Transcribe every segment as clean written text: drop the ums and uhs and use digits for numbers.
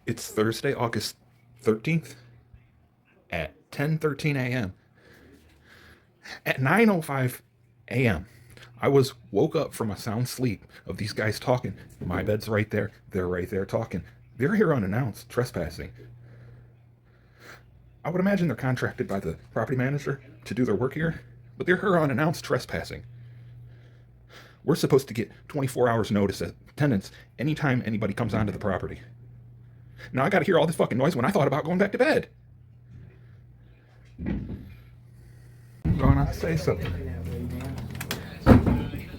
It's Thursday, August 13th at 10:13 a.m. At 9:05 a.m., I was woke up from a sound sleep of these guys talking. My bed's right there. They're right there talking. They're here unannounced, trespassing. I would imagine they're contracted by the property manager to do their work here, but they're here unannounced, trespassing. We're supposed to get 24 hours notice as tenants anytime anybody comes onto the property. Now I gotta hear all this fucking noise when I thought about going back to bed. I'm going to say something.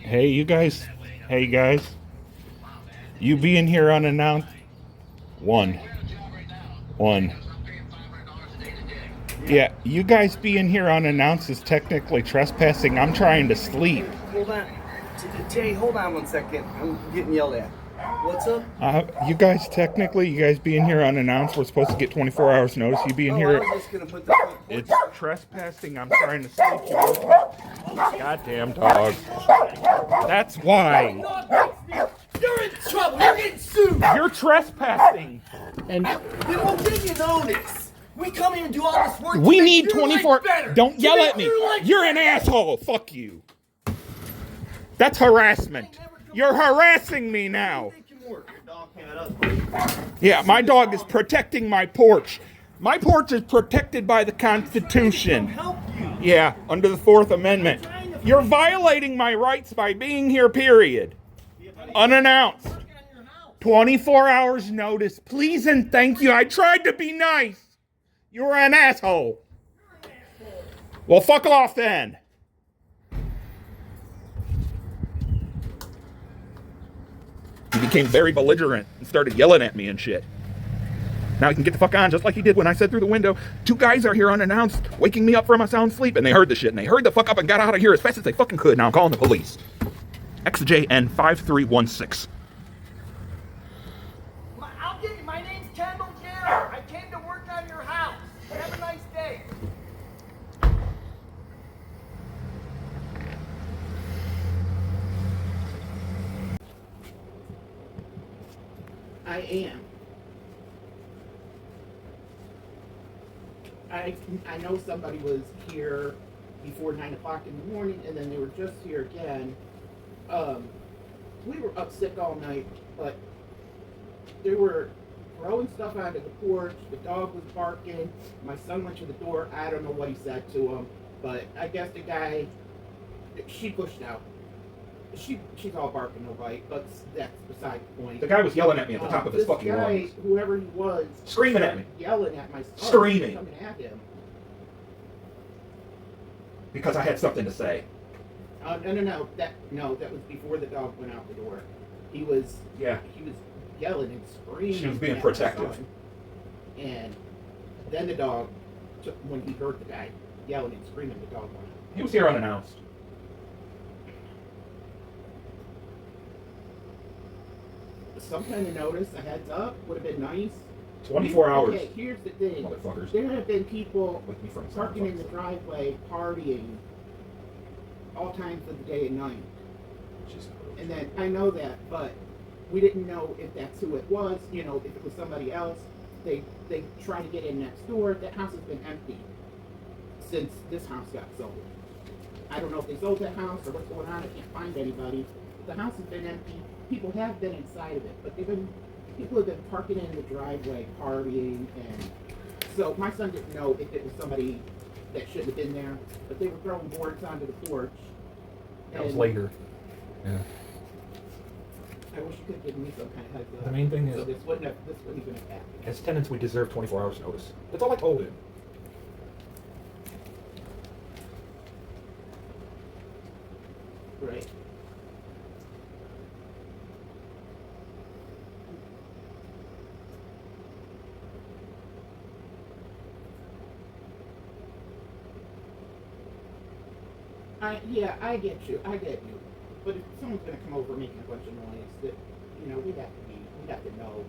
Hey, you guys. Hey, guys. You being here unannounced? One. Yeah, you guys being here unannounced is technically trespassing. I'm trying to sleep. Hold on. Jay, hold on 1 second. I'm getting yelled at. What's up? You guys being here unannounced, we're supposed to get 24 hours notice. You being here, I was just gonna put the it's trespassing. I'm trying to sleep. Goddamn dog. That's why. You're in trouble. You're getting sued. You're trespassing. And we won't give you notice. We come here and do all this work. We to need make your 24. life better. Don't To yell make at me. your life You're an asshole. Fuck you. That's harassment. You're harassing me now. Yeah, my dog is protecting my porch. My porch is protected by the Constitution. Help you. Yeah, under the Fourth Amendment. You're violating my rights by being here, period. Unannounced. 24 hours notice. Please and thank you. I tried to be nice. You're an asshole. Well, fuck off then. He became very belligerent and started yelling at me and shit. Now he can get the fuck on, just like he did when I said through the window, 2 guys are here unannounced, waking me up from a sound sleep, and they heard the shit, and they hurried the fuck up and got out of here as fast as they fucking could. Now I'm calling the police. XJN 5316. I'll get you. My name's Kendall Garrett. I came to work on your house. Have a nice day. I am. I know somebody was here before 9 o'clock in the morning, and then they were just here again. We were up sick all night, but they were throwing stuff onto the porch. The dog was barking. My son went to the door. I don't know what he said to him, but I guess the guy, she pushed out. She's all barking, no bite, but that's beside the point. The guy was yelling at me at the top of his fucking lungs. Whoever he was, Screaming at me. Yelling at my son. Screaming. Coming at him. Because I had something to say. No. That was before the dog went out the door. He was yelling and screaming. She was being at my protective. son. And then the dog, when he heard the guy yelling and screaming, the dog went out. He was here unannounced. Some kind of notice, a heads up, would have been nice. 24 hours. Okay, here's the thing. Motherfuckers. There have been people With me from parking in the driveway, partying, all times of the day and night. And then, I know that, but we didn't know if that's who it was, if it was somebody else. They tried to get in next door. That house has been empty since this house got sold. I don't know if they sold that house or what's going on. I can't find anybody. The house has been empty. People have been inside of it, but people have been parking in the driveway, partying, and so my son didn't know if it was somebody that shouldn't have been there, but they were throwing boards onto the porch. That was later. Yeah. I wish you could have given me some kind of heads up. The main thing so is, this wouldn't even have happened. as tenants, we deserve 24 hours notice. That's all I told him. Right. I get you. But if someone's gonna come over making a bunch of noise, that we have to know.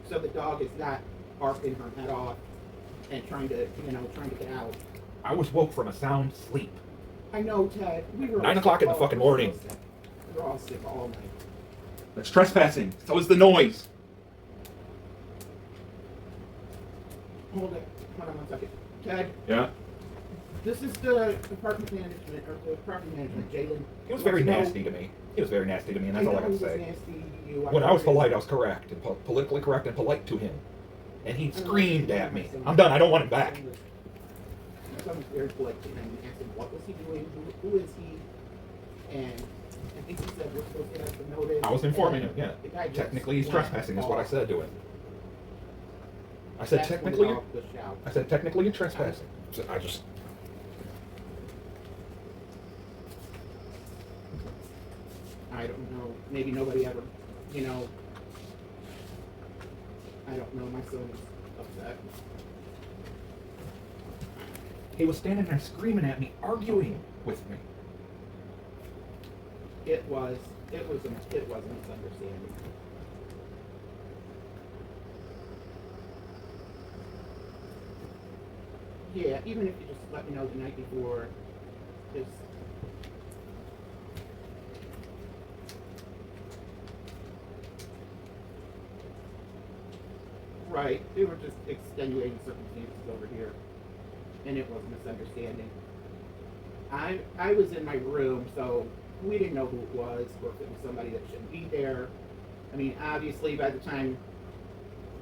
So the dog is not barking her head off and trying to get out. I was woke from a sound sleep. I know, Ted. We were 9 o'clock in the fucking morning. We were all sick all night. That's trespassing. So is the noise. hold it. Hold on 1 second. Ted, Yeah. this is the apartment management, or the property management, Jalen. He was very nasty to me. He was very nasty to me, and that's all I got to say. Nasty to you. When I was polite, I was correct, and politically correct and polite to him. And he screamed at me. I'm done. I don't want him back. My son was very polite to him and asked him what was he doing, who is he, and I think he said we're supposed to have the notice. I was informing him, yeah. The guy just Technically, he's went trespassing, is what I off. said to him. I said That's when technically. off the shout. I said technically you're trespassing. So I just. I don't know. Maybe nobody ever, you know. I don't know. My son is upset. He was standing there screaming at me, arguing with me. It was a misunderstanding. Yeah, even if you just let me know the night before, just right. They were just extenuating circumstances over here, and it was a misunderstanding. I was in my room, so we didn't know who it was, or if it was somebody that shouldn't be there. I mean, obviously by the time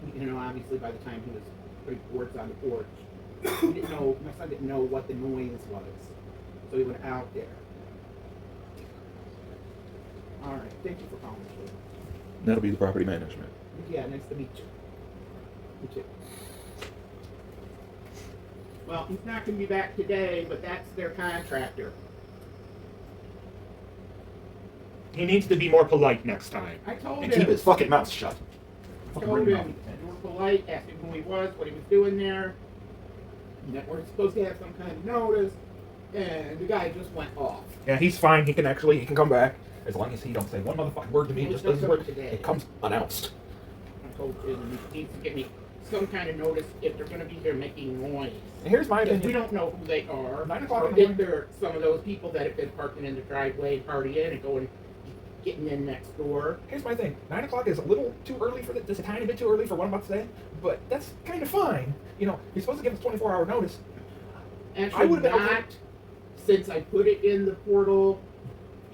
he was putting boards on the porch, we didn't know. My son didn't know what the noise was, so he went out there. All right, thank you for calling, Shane. That'll be the property management. Yeah, nice to meet you. You too. Well, he's not going to be back today, but that's their contractor. He needs to be more polite next time. I told And him. keep his fucking mouth shut. I told him you were polite, asked him who he was, what he was doing there, and that we're supposed to have some kind of notice, and the guy just went off. Yeah, he's fine. He can come back. As long as he don't say one motherfucking word to me, it just doesn't work. Today. It comes announced. I told him he needs to get me some kind of notice if they're going to be here making noise. And here's my Because opinion. we don't know who they are. 9 o'clock Or in the if morning. they're some of those people that have been parking in the driveway, partying and going, getting in next door. Here's my thing. 9 o'clock is a little too early for this. Just a tiny bit too early for what I'm about to say. But that's kind of fine. You know, you're supposed to give us 24-hour notice. I Actually, would've been not, okay. since I put it in the portal,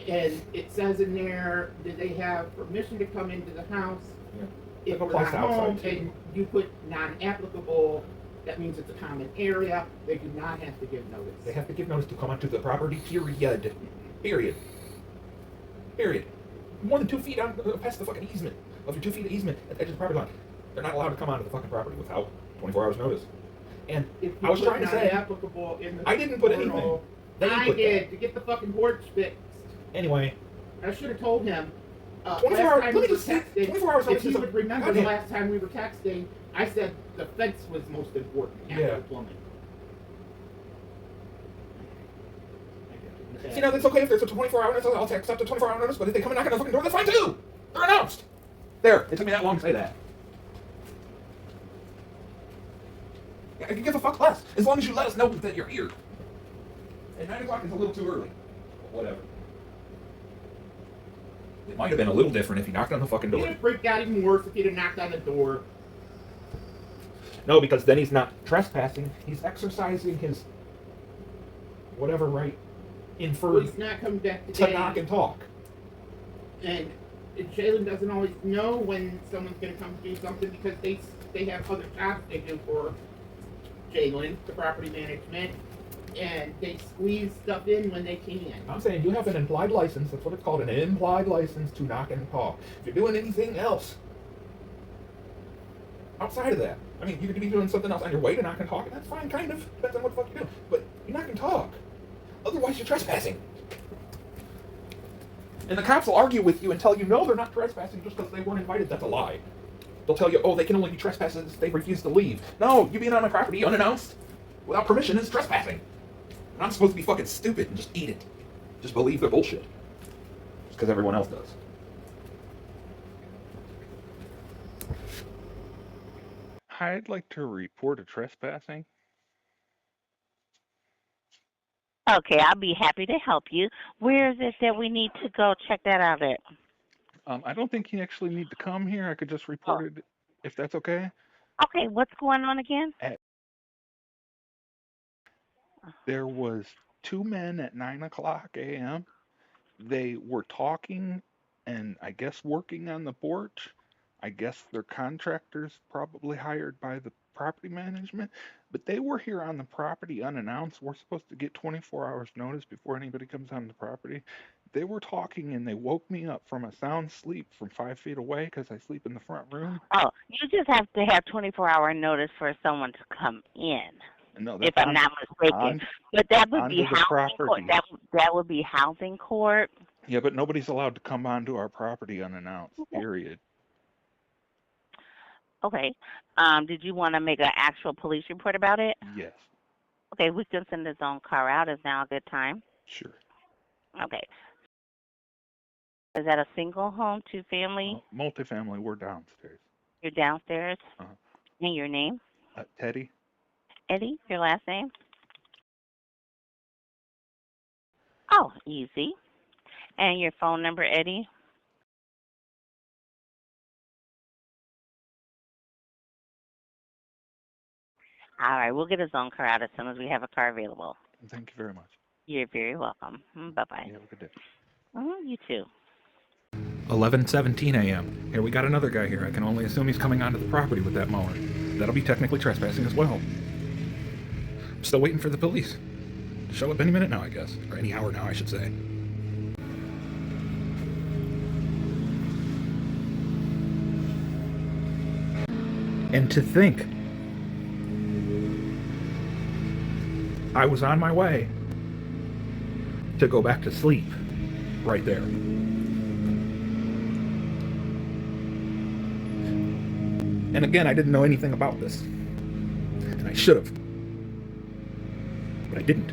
and it says in there, did they have permission to come into the house? Yeah. If That we're applies not to outside, home, too. and you put non-applicable, that means it's a common area, they do not have to give notice. They have to give notice to come onto the property, period. Period. Period. More than 2 feet out past the fucking easement. Of your 2 feet of easement at the edge of the property line. They're not allowed to come onto the fucking property without 24 hours notice. And If I you was put trying to say, non-applicable in the I didn't put portal, anything. They I put did, that. to get the fucking porch fixed. Anyway, I should have told him. 24 last hours, time let we me were just say, texting, 24 hours if notice he is would remember goddamn- the last time we were texting, I said the fence was most important after Yeah. the plumbing. See, now, that's okay if there's a 24-hour notice. I'll accept a 24-hour notice, but if they come and knock on the fucking door, that's fine too! They're announced! There, it took me that long to say that. I can give a fuck less, as long as you let us know that you're here. And 9 o'clock is a little too early. But whatever. It might have been a little different if you knocked on the fucking He'd door. have freaked out even worse if he'd have knocked on the door. No, because then he's not trespassing. He's exercising his whatever right Well, inferred he's not coming back to today. knock and talk. And Jalen doesn't always know when someone's going to come to do something because they have other jobs they do for Jalen, the property management, and they squeeze stuff in when they can. I'm saying you have an implied license, that's what it's called, an implied license to knock and talk. If you're doing anything else outside of that, I mean, you could be doing something else on your way to knock and talk, and that's fine, kind of, depends on what the fuck you're doing. But you knock and talk. Otherwise, you're trespassing. And the cops will argue with you and tell you, no, they're not trespassing just because they weren't invited. That's a lie. They'll tell you, oh, they can only be trespassing if they refuse to leave. No, you being on my property unannounced, without permission, is trespassing. And I'm supposed to be fucking stupid and just eat it. Just believe their bullshit. Just because everyone else does. Hi, I'd like to report a trespassing. Okay, I'll be happy to help you. Where is it that we need to go check that out at? I don't think you actually need to come here. I could just report it if that's okay. Okay, what's going on again? There was two men at 9 o'clock a.m. They were talking and I guess working on the porch. I guess they're contractors probably hired by the property management, but they were here on the property unannounced. We're supposed to get 24 hours notice before anybody comes on the property. They were talking and they woke me up from a sound sleep from 5 feet away because I sleep in the front room. Oh, you just have to have 24-hour notice for someone to come in, No, if that's I'm not mistaken. on But that would be onto the housing court. property. That would be housing court. Yeah, but nobody's allowed to come onto our property unannounced, period. Okay. Did you want to make an actual police report about it? Yes, Okay, we can send the zone car out. Is now a good time? sure. Okay. Is that a single home, two-family? Multifamily, we're downstairs. You're downstairs? Uh-huh. And your name? Teddy? Eddie, your last name? Oh, easy. And your phone number, Eddie? All right, we'll get a zone car out as soon as we have a car available. Thank you very much. You're very welcome. Bye-bye. You have a good day. You too. 11:17 a.m. Here we got another guy here. I can only assume he's coming onto the property with that mower. That'll be technically trespassing as well. I'm still waiting for the police to show up any minute now, I guess. Or any hour now, I should say. And to think, I was on my way to go back to sleep right there. And again, I didn't know anything about this. And I should have. But I didn't.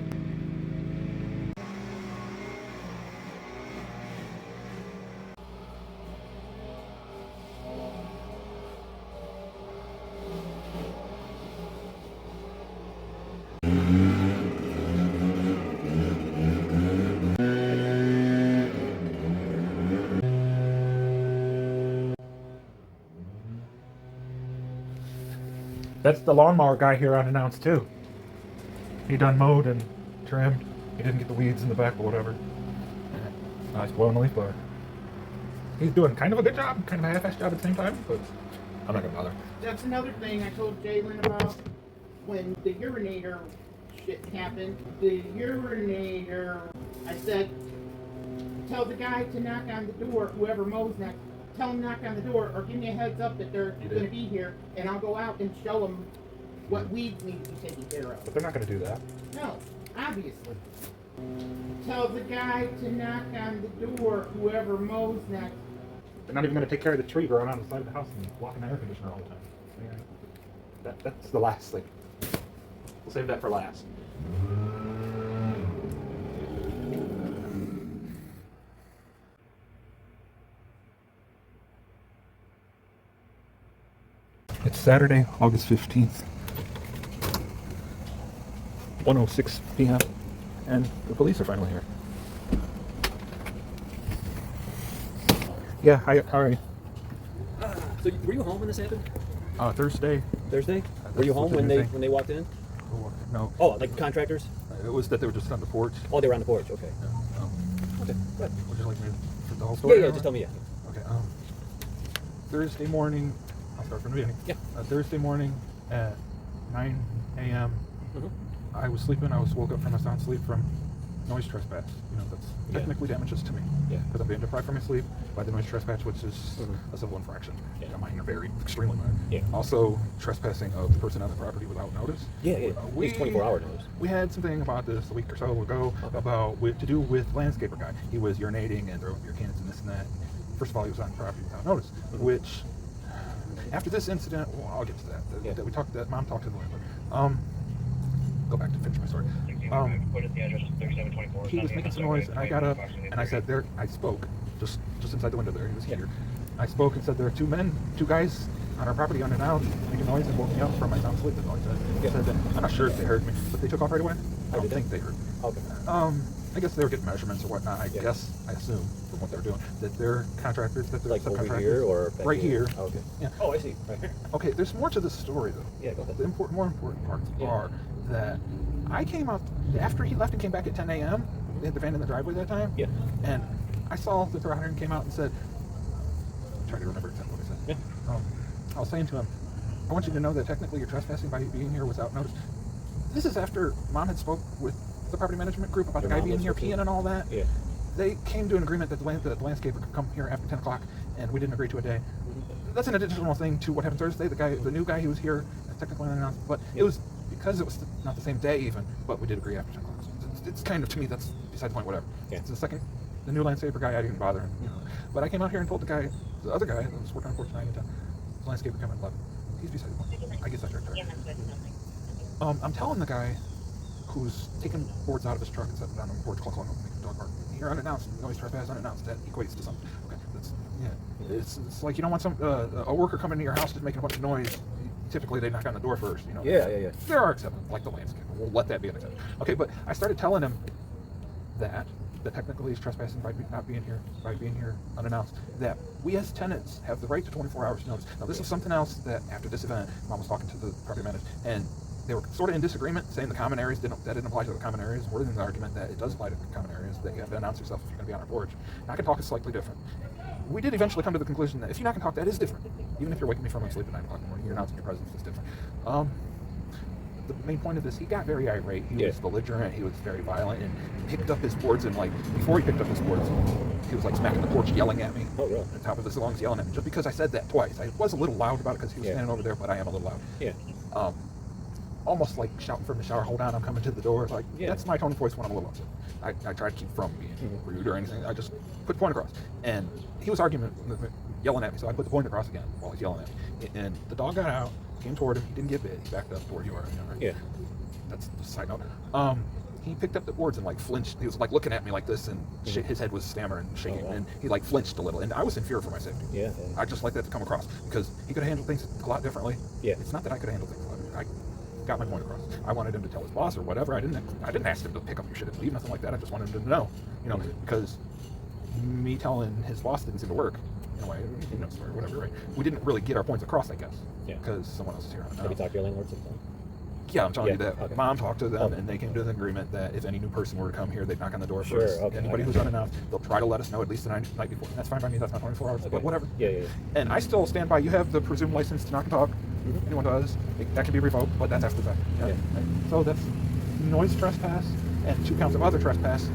That's the lawnmower guy here unannounced too. He done mowed and trimmed. He didn't get the weeds in the back or whatever. Nice blowing the leaf blower. He's doing kind of a good job, kind of a half-assed job at the same time, but I'm not gonna bother. That's another thing I told Jalen about when the urinator shit happened. The urinator, I said, tell the guy to knock on the door, whoever mows next, tell him to knock on the door or give me a heads up that they're You going did. to be here and I'll go out and show them what weeds need to be taken care of. But they're not gonna do that. No, obviously. Tell the guy to knock on the door, whoever mows next. They're not even gonna take care of the tree growing on the side of the house and blocking the air conditioner all the time. That's the last thing. We'll save that for last. It's Saturday, August 15th. 1:06 p.m. and the police are finally here. Yeah, hi, how are you? So were you home when this happened? Thursday. Thursday? Were you That's home what when they're they saying. when they walked in? No, Oh, like contractors? it was that they were just on the porch. Oh, they were on the porch. Okay. Okay. Good. Would you like me to put the whole Yeah, story? yeah. on? Just tell me. Yeah. Okay. Thursday morning. I'll start from the beginning. Yeah. Thursday morning at 9 a.m. Mhm. I was sleeping. I was woke up from a sound sleep from noise trespass. You know, that's Yeah. technically damages to me. Yeah. Because I'm being deprived from my sleep by the noise trespass, which is Mhm. a civil infraction. Yeah. Minor, very extremely minor. Yeah. Also, trespassing of the person on the property without notice. Yeah, yeah. We- It's 24-hour notice. We had something about this a week or so ago Okay. about to do with landscaper guy. He was urinating and throwing beer cans and this and that. First of all, he was on the property without notice, which after this incident, well, I'll get to that. Yeah. That we talked. That mom talked to the landlord. Go back to finish my story. He was making some noise, and I got up and I said, "There." I spoke just inside the window there. He was here. I spoke and said, "There are two guys on our property unannounced making noise and woke me up from my sound sleep." That's all I said. Yeah. Said that, I'm not sure if they heard me, but they took off right away. I don't did they? think they heard me. Okay. I guess they were getting measurements or whatnot. I assume from what they're doing that they're contractors, that they're Like over subcontractors. here or back right here. Oh, okay. Yeah. Oh, I see. Right here. Okay, there's more to this story though. Yeah, go ahead. The more important parts Yeah. are that I came out after he left and came back at 10 a.m. They had the van in the driveway that time. Yeah. And I saw the threat hunter and came out and said, I'm trying to remember exactly what I said. Yeah. I was saying to him, I want you to know that technically you're trespassing by being here without notice. This is after Mom had spoke with the property management group about Your the guy mom being was here with you? peeing and all that. Yeah. They came to an agreement that the landscaper could come here after 10 o'clock, and we didn't agree to a day. That's an additional thing to what happened Thursday. The new guy who was here, technically unannounced, but it was because it was not the same day even, but we did agree after 10 o'clock. So it's kind of, to me, that's beside the point, whatever. Yeah. It's the new landscaper guy, I didn't bother him. You know. But I came out here and told the other guy that was working on porch 9 and 10, the landscaper coming at 11. He's beside the point. I guess I tricked her. I'm telling the guy who's taking boards out of his truck and setting down on the porch, cluck, cluck, making dog bark. You're unannounced. Noise trespass unannounced. That equates to something. Okay, that's It's like you don't want a worker coming to your house just making a bunch of noise. Typically, they knock on the door first. You know. Yeah. There are exceptions, like the landscaper. We'll let that be an exception. Okay, but I started telling him that technically he's trespassing by being here unannounced. That we as tenants have the right to 24 hours notice. Now, this is something else that after this event, Mom was talking to the property manager, and they were sort of in disagreement, saying the common areas didn't apply to the common areas. We're in the argument that it does apply to the common areas, that you have to announce yourself if you're going to be on our porch. Knock and talk is slightly different. We did eventually come to the conclusion that if you knock and talk, that is different. Even if you're waking me from my sleep at 9 o'clock in the morning, you're announcing your presence is different. The main point of this, he got very irate. He was belligerent. He was very violent, and picked up his boards. And before he picked up his boards, he was smacking the porch, yelling at me. Oh, really? On top of his lungs, yelling at me, just because I said that twice. I was a little loud about it because he was standing over there, but I am a little loud. Yeah. Almost like shouting from the shower, "Hold on, I'm coming to the door." That's my tone of voice when I'm a little upset. I try to keep from being rude or anything. I just put the point across. And he was yelling at me, so I put the point across again while he's yelling at me. And the dog got out, came toward him. He didn't get bit. He backed up toward you, right? Yeah. That's a side note. He picked up the boards and flinched. He was looking at me like this, and his head was stammering and shaking, and he flinched a little. And I was in fear for my safety. Yeah. I just like that to come across because he could have handled things a lot differently. Yeah. It's not that I could handle things a lot. I got my point across. I wanted him to tell his boss or whatever. I didn't ask him to pick up your shit and leave, nothing like that. I just wanted him to know, because me telling his boss didn't seem to work. In a way, or whatever, right? We didn't really get our points across, I guess. Yeah. Because someone else is here. Have you talked to your landlord sometime? Yeah, I'm telling you that. Okay. Mom talked to them, Okay. and they came to an agreement that if any new person were to come here, they'd knock on the door Sure, first. okay, Anybody I who's got you. unannounced, they'll try to let us know at least the night before. That's fine by me. That's not 24 hours, Okay. but whatever. Yeah. And I still stand by. You have the presumed license to knock and talk. Anyone does. That can be revoked, but that's after the fact. Yeah. So that's noise trespass and 2 counts of other trespass.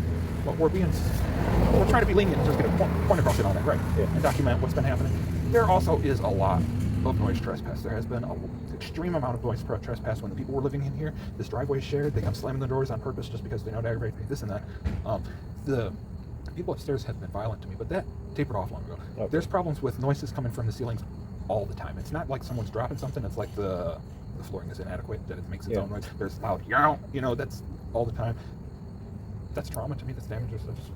But we're trying to be lenient and just get a point across it on that, right? Yeah. And document what's been happening. There also is a lot of noise trespass. There has been an extreme amount of noise trespass when the people were living in here. This driveway is shared. They come slamming the doors on purpose just because they know to aggravate me, this and that. The people upstairs have been violent to me, but that tapered off long ago. Okay. There's problems with noises coming from the ceilings all the time. It's not like someone's dropping something. It's like the flooring is inadequate, that it makes its own noise. There's loud yow, that's all the time. That's trauma to me. That's damage. So just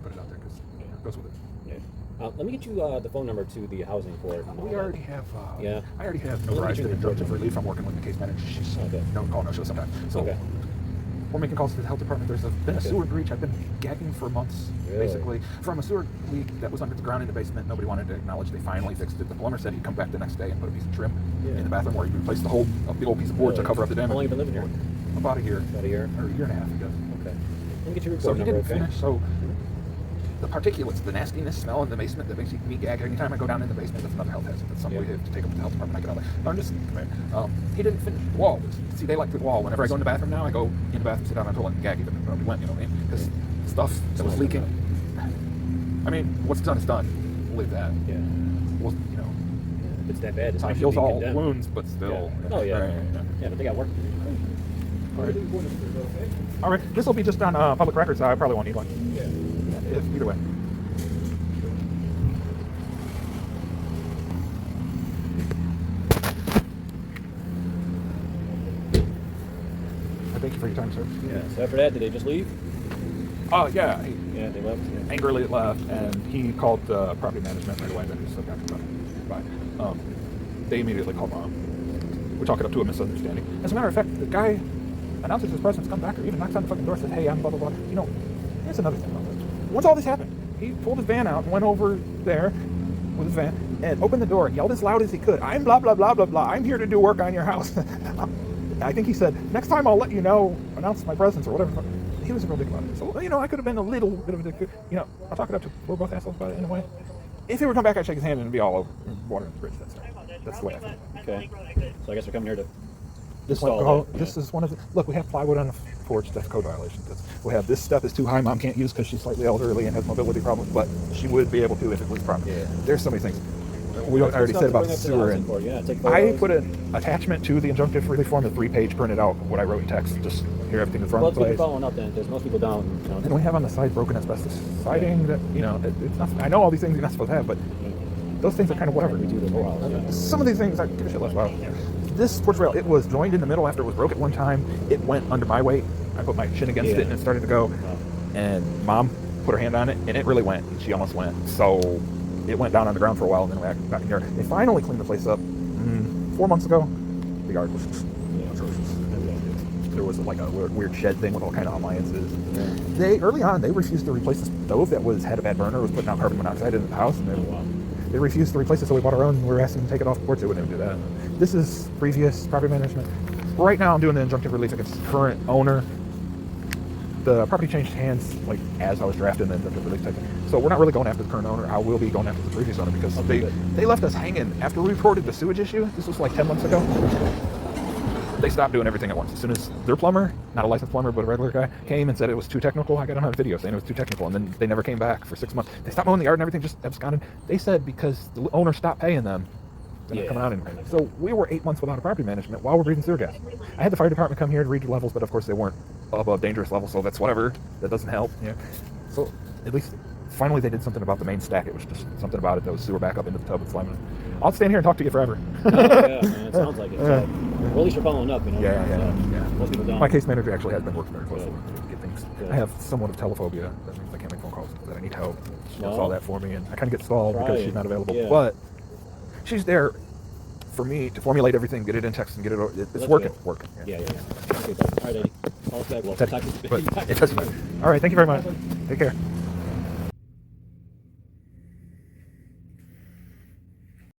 put it out there because it goes with it. Yeah. Let me get you the phone number to the housing court. We already have. Yeah. I already have Let me get notarized you the the injunctive report. relief. I'm working with the case manager. She's Okay. no call, no show sometimes. So Okay. we're making calls to the health department. There's been a Okay. sewer breach. I've been gagging for months, Really? basically, from a sewer leak that was under the ground in the basement. Nobody wanted to acknowledge they finally fixed it. The plumber said he'd come back the next day and put a piece of trim in the bathroom where he replaced a big old piece of board to Really? cover up the damage. How long have you been living here? About a year. About a year? Or a year and a half, I guess. Okay. Let me get your So report he number, didn't okay? finish. So the particulates, the nastiness smell in the basement that makes me gag anytime I go down in the basement. That's another health hazard. That's something we have to take up to the health department. I get all that. No, I'm just come here. He didn't finish the wall. See, they like the wall. Whenever I go in the bathroom now, I go in the bathroom, sit down on the toilet, and gag even if we went. You know what I mean? Because stuff that was leaking. I mean, what's done is done. We'll leave that. Yeah. Well, If it's that bad, it's time not heals be all condemned. wounds, but still. Yeah. Oh, yeah. Right. Yeah, but they got work to do. All right. All right. This will be just on public records. So I probably won't need one. Yeah. If either way. Thank you for your time, sir. Yeah. So after that, did they just leave? Oh, yeah. He Yeah, they left. Yeah. angrily left, and he called property management right away. That he still got by. They immediately called Mom. We're talking up to a misunderstanding. As a matter of fact, the guy announces his presence, comes back, or even knocks on the fucking door, says, hey, I'm blah, blah, blah. You know, here's another thing about this. Once all this happened, he pulled his van out and went over there with his van and opened the door and yelled as loud as he could, I'm blah, blah, blah, blah, blah. I'm here to do work on your house. I think he said, next time I'll let you know, announce my presence or whatever. He was a real dick about it. So, you know, I could have been a little bit of a dick. You know, I'll talk it up to, we're both assholes about it in a way. If he were to come back, I'd shake his hand and it'd be all over water in the bridge. That's the way I feel. Okay. So I guess we're coming here to This install that. this is one of the, look, we have plywood on the porch, that's code violation. We have this stuff is too high, mom can't use because she's slightly elderly and has mobility problems, but she would be able to if it was proper. Yeah. There's so many things. We already said about the sewer. And I put an attachment to the injunctive relief form, a 3-page printed out, what I wrote in keep just here, everything that's wrong Well, with let's the keep place. following up then, because most people don't. You know, And we have on the side broken asbestos siding that, you know, it's not, I know all these things you're not supposed to have, but those things are kind of whatever. we do the whole house. Yeah. Some of these things I give a shit less about. This sports rail, it was joined in the middle after it was broke at one time. It went under my weight. I put my chin against it and it started to go. And mom put her hand on it and it really went. And she almost went. So it went down on the ground for a while and then went back in here. They finally cleaned the place up 4 months ago. The yard was atrocious. There was like a weird shed thing with all kind of appliances. They early on they refused to replace the stove that had a bad burner, was putting out carbon monoxide into the house, and they refused to replace it, so we bought our own. We were asking them to take it off the porch. They wouldn't even do that. This is previous property management. Right now, I'm doing the injunctive relief against the current owner. The property changed hands like as I was drafting the injunctive relief type thing. So we're not really going after the current owner. I will be going after the previous owner because they left us hanging after we reported the sewage issue. This was like 10 months ago. They stopped doing everything at once. As soon as their plumber, not a licensed plumber, but a regular guy, came and said it was too technical, I got them on video saying it was too technical, and then they never came back for 6 months. They stopped mowing the yard and everything, just absconded. They said because the owner stopped paying them, they're not coming out anymore. So we were 8 months without a property management while we're breathing sewer gas. I had the fire department come here to read the levels, but of course they weren't above dangerous levels, so that's whatever. That doesn't help. Yeah. So at least finally they did something about the main stack. It was just something about it that was sewer back up into the tub with slime in it. I'll stand here and talk to you forever. Yeah, man, it sounds like it. So, well, at least you're following up, you know. Yeah. Most people don't. My case manager actually has been working very closely Good. to get things. Good. I have somewhat of telephobia. That means I can't make phone calls, that I need help. She does Well, all that for me, and I kind of get stalled try because it. she's not available. Yeah. But she's there for me to formulate everything, get it in text, and get it. It's That's working. good. Working. Yeah. Okay, bud. All right, Eddie. Call us back. We'll Teddy. talk to you. But it doesn't matter. All right. Thank you very much. Take care.